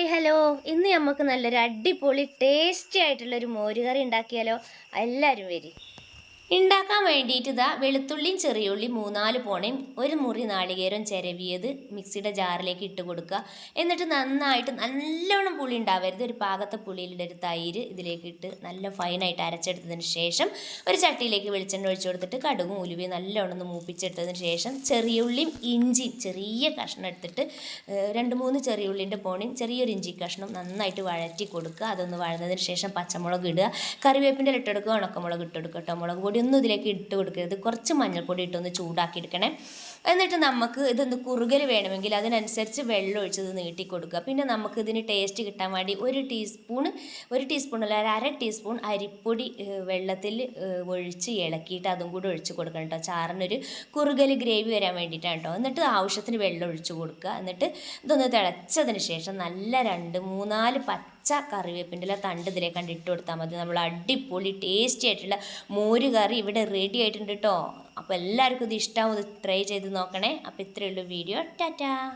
Hi hello. ഇന്ന് നമുക്ക് നല്ലൊരു അടിപൊളി ടേസ്റ്റി ആയിട്ടുള്ളൊരു മോരുകറി ഉണ്ടാക്കിയാലോ? എല്ലാവരും വരി. ഉണ്ടാക്കാൻ വേണ്ടിയിട്ട് ഇതാ വെളുത്തുള്ളിയും ചെറിയുള്ളിയും 3-4 പോണയും ഒരു മുറി നാളികേരം ചിരവിയത് മിക്സിയുടെ ജാറിലേക്ക് ഇട്ട് കൊടുക്കുക. എന്നിട്ട് നന്നായിട്ട് നല്ലോണം പുളി ഉണ്ടാവരുത്, ഒരു പാകത്തെ പുളിയിലുള്ള ഒരു തൈര് ഇതിലേക്ക് ഇട്ട് നല്ല ഫൈനായിട്ട് അരച്ചെടുത്തതിന് ശേഷം ഒരു ചട്ടിയിലേക്ക് വെളിച്ചെണ്ണ ഒഴിച്ചു കൊടുത്തിട്ട് കടുകും ഉലുവയും നല്ലോണം ഒന്ന് മൂപ്പിച്ചെടുത്തതിന് ശേഷം ചെറിയുള്ളിയും ഇഞ്ചിയും ചെറിയ കഷ്ണം എടുത്തിട്ട് 2-3 ചെറിയുള്ളിൻ്റെ പോണയും ചെറിയൊരു ഇഞ്ചി കഷ്ണം നന്നായിട്ട് വഴറ്റി കൊടുക്കുക. അതൊന്ന് വഴന്നതിന് ശേഷം പച്ചമുളക് ഇടുക, കറിവേപ്പിൻ്റെ ഇട്ടെടുക്കുക, ഉണക്കമുളക് ഇട്ടെടുക്കുക കേട്ടോ. മുളക് പൊടി ഒന്നും ഇതിലേക്ക് ഇട്ട് കൊടുക്കരുത്, കുറച്ച് മഞ്ഞൾപ്പൊടി ഇട്ടൊന്ന് ചൂടാക്കി എടുക്കണേ. എന്നിട്ട് നമുക്ക് ഇതൊന്ന് കുറുകൽ വേണമെങ്കിൽ അതിനനുസരിച്ച് വെള്ളം ഒഴിച്ചത് നീട്ടി കൊടുക്കുക. പിന്നെ നമുക്ക് ഇതിന് ടേസ്റ്റ് കിട്ടാൻ വേണ്ടി ഒരു ടീസ്പൂൺ അല്ല 1/2 ടീസ്പൂൺ അരിപ്പൊടി വെള്ളത്തിൽ ഒഴിച്ച് ഇളക്കിയിട്ട് അതും കൂടി ഒഴിച്ച് കൊടുക്കണം കേട്ടോ. ചാറിനൊരു കുറുകൽ ഗ്രേവി വരാൻ വേണ്ടിയിട്ടാണ് കേട്ടോ. എന്നിട്ട് ആവശ്യത്തിന് വെള്ളം ഒഴിച്ച് കൊടുക്കുക. എന്നിട്ട് ഇതൊന്ന് തിളച്ചതിന് ശേഷം നല്ല 2-3-4 പച്ച കറിവേപ്പിൻ്റെ തണ്ട് ഇതിലേക്ക് കണ്ട് ഇട്ട് കൊടുത്താൽ മതി. നമ്മൾ അടിപൊളി ടേസ്റ്റി ആയിട്ടുള്ള മോര് കറി ഇവിടെ റെഡി ആയിട്ടുണ്ട് കേട്ടോ. അപ്പോൾ എല്ലാവർക്കും ഇത് ഇഷ്ടമാവും, ഇത് ട്രൈ ചെയ്ത് നോക്കണേ. അപ്പോൾ ഇത്രയേ ഉള്ളൂ വീഡിയോ. ടാറ്റാ.